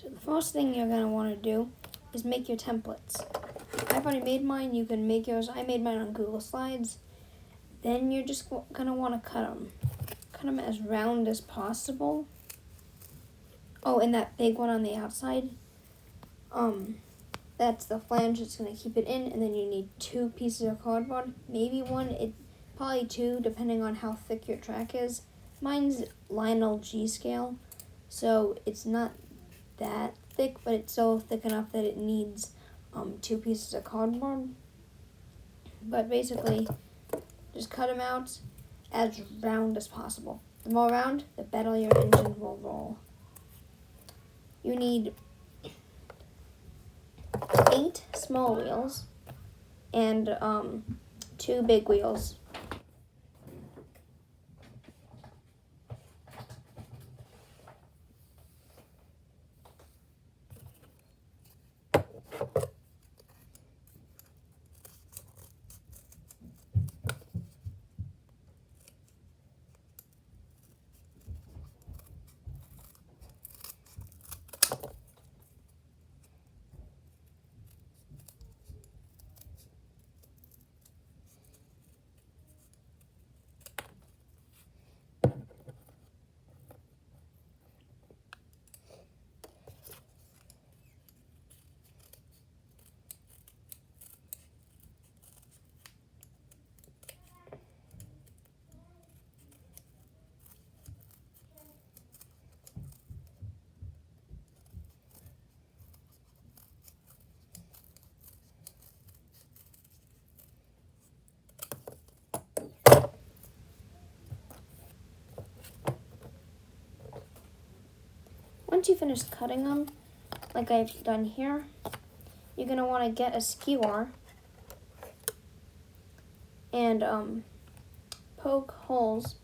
So the first thing you're going to want to do is make your templates. I've already made mine. You can make yours. I made mine on Google Slides. Then you're just going to want to cut them. Cut them as round as possible. Oh, and that big one on the outside, that's the flange that's going to keep it in. And then you need 2 pieces of cardboard. Maybe 1, probably 2, depending on how thick your track is. Mine's Lionel G scale, so it's not that thick, but it's so thick enough that it needs 2 pieces of cardboard. But basically, just cut them out as round as possible. The more round, the better your engine will roll. You need 8 small wheels and 2 big wheels. Once you finish cutting them, like I've done here, you're going to want to get a skewer and poke holes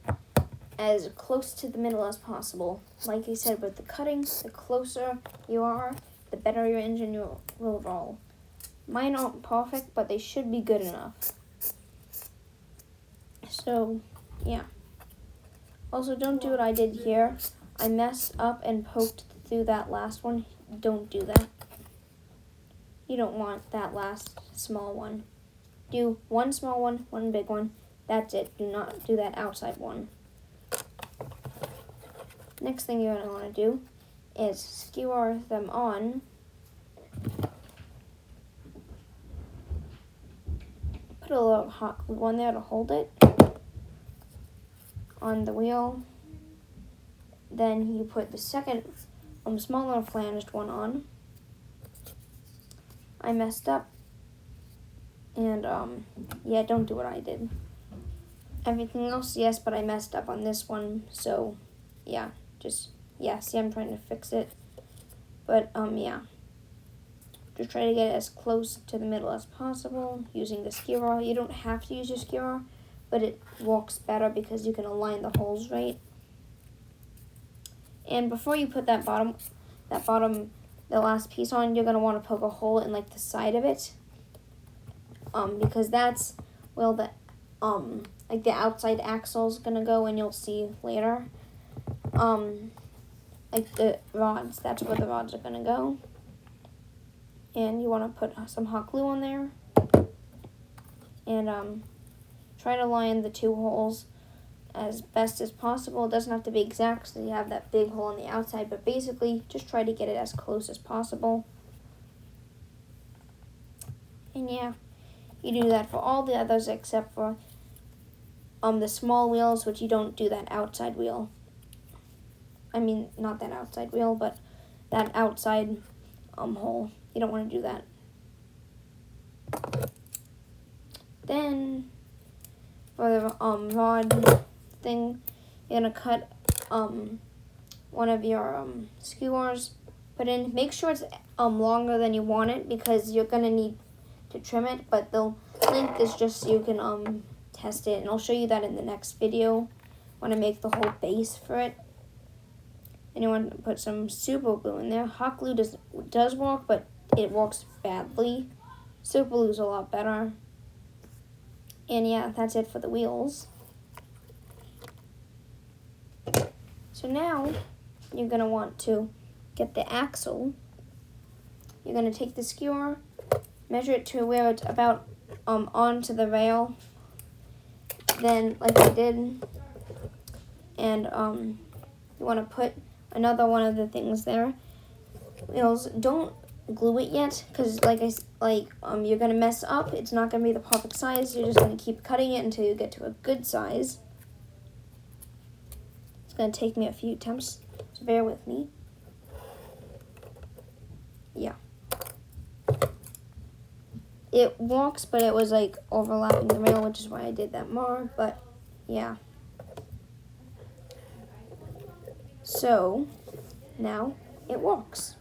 as close to the middle as possible. Like I said, with the cutting, the closer you are, the better your engine will roll. Mine aren't perfect, but they should be good enough. So, yeah. Also, don't do what I did here. I messed up and poked through that last one. Don't do that. You don't want that last small one. Do 1 small one, 1 big one. That's it. Do not do that outside one. Next thing you're going to want to do is skewer them on. Put a little hot glue on there to hold it on the wheel. Then you put the second smaller flanged one on. I messed up. And, yeah, don't do what I did. Everything else, yes, but I messed up on this one. So, yeah, see, I'm trying to fix it. But, yeah. Just try to get it as close to the middle as possible using the skewer. You don't have to use your skewer, but it works better because you can align the holes right. And before you put the last piece on, you're going to want to poke a hole in like the side of it. Because that's where like the outside axle's going to go, and you'll see later. Like the rods, that's where the rods are going to go. And you want to put some hot glue on there. And try to line the 2 holes as best as possible. It doesn't have to be exact, so you have that big hole on the outside, but basically just try to get it as close as possible. And yeah, you do that for all the others except for the small wheels, which you don't do that outside wheel. I mean, not that outside wheel, but that outside hole. You don't want to do that. Then for the rod thing, you're gonna cut one of your skewers. Put in. Make sure it's longer than you want it because you're gonna need to trim it. But the link is just so you can test it, and I'll show you that in the next video when I make the whole base for it. And you want to put some super glue in there. Hot glue does work, but it works badly. Super glue's a lot better. And yeah, that's it for the wheels. So now you're going to want to get the axle, you're going to take the skewer, measure it to where it's about onto the rail, then like I did, and you want to put another one of the things there. Wheels, don't glue it yet, because you're gonna mess up. It's not gonna be the perfect size. You're just gonna keep cutting it until you get to a good size. It's gonna take me a few attempts, so bear with me. Yeah, it walks, but it was like overlapping the rail, which is why I did that more. But yeah, so now it walks.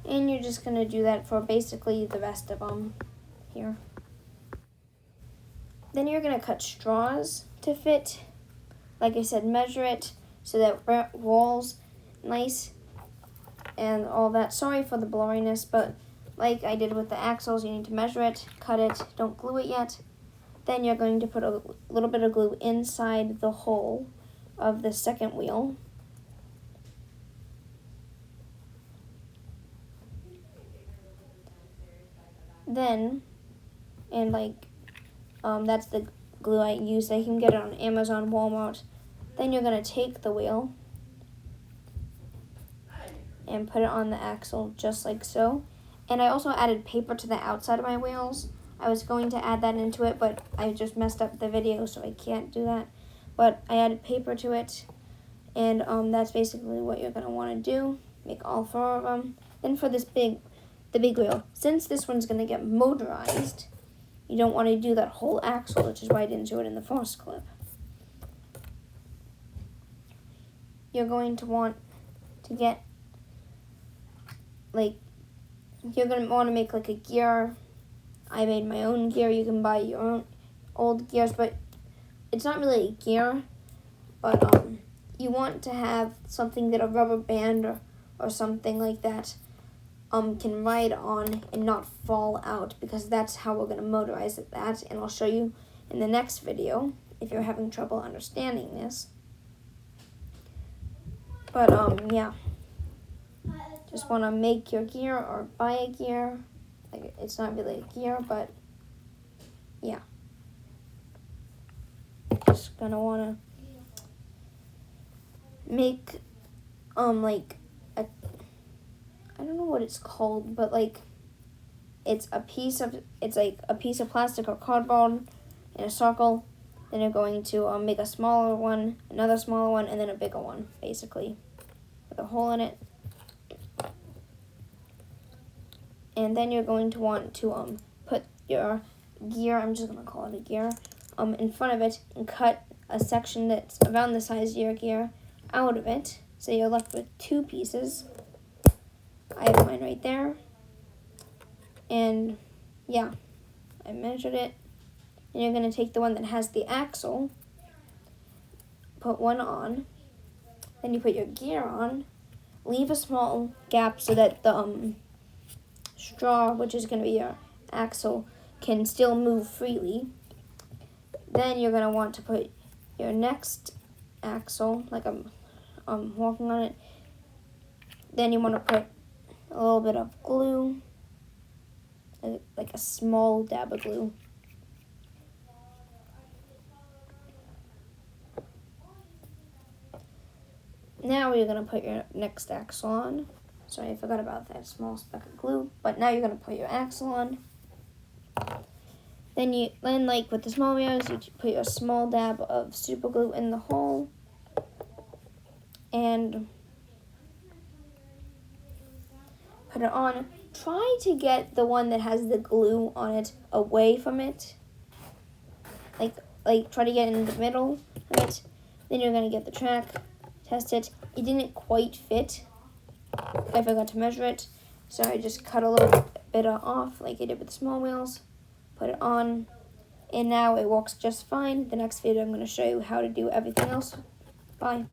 And you're just going to do that for basically the rest of them here. Then you're going to cut straws to fit. Like I said, measure it so that it rolls nice and all that. Sorry for the blurriness, but like I did with the axles, you need to measure it, cut it, don't glue it yet. Then you're going to put a little bit of glue inside the hole of the second wheel. Then, and that's the glue I used. I can get it on Amazon, Walmart. Then you're going to take the wheel and put it on the axle just like so. And I also added paper to the outside of my wheels. I was going to add that into it, but I just messed up the video, so I can't do that. But I added paper to it, and that's basically what you're going to want to do. Make all 4 of them. Then for this the big wheel, since this one's going to get motorized, you don't want to do that whole axle, which is why I didn't do it in the first clip. You're going to want to get, you're going to want to make like a gear. I made my own gear. You can buy your own old gears, but it's not really a gear. But you want to have something that a rubber band or something like that can ride on and not fall out, because that's how we're going to motorize that, and I'll show you in the next video if you're having trouble understanding this. But yeah, just want to make your gear or buy a gear. Like, it's not really a gear, but yeah, just gonna want to make I don't know what it's called, but it's a piece of plastic or cardboard in a circle. Then you're going to make a smaller one, another smaller one, and then a bigger one, basically, with a hole in it. And then you're going to want to put your gear, I'm just going to call it a gear, in front of it, and cut a section that's around the size of your gear out of it. So you're left with 2 pieces. I have mine right there. And yeah, I measured it. And you're going to take the one that has the axle, put one on, then you put your gear on, leave a small gap so that the straw, which is going to be your axle, can still move freely. Then you're going to want to put your next axle, like I'm walking on it. Then you want to put a little bit of glue, like a small dab of glue. Now you're going to put your next axle on. Sorry, I forgot about that small speck of glue. But now you're going to put your axle on. Then like with the small wheels, you put your small dab of super glue in the hole. And put it on. Try to get the one that has the glue on it away from it. Like try to get in the middle of it. Then you're going to get the track, test it. It didn't quite fit. I forgot to measure it. So I just cut a little bit off like I did with the small wheels. Put it on. And now it works just fine. The next video I'm going to show you how to do everything else. Bye.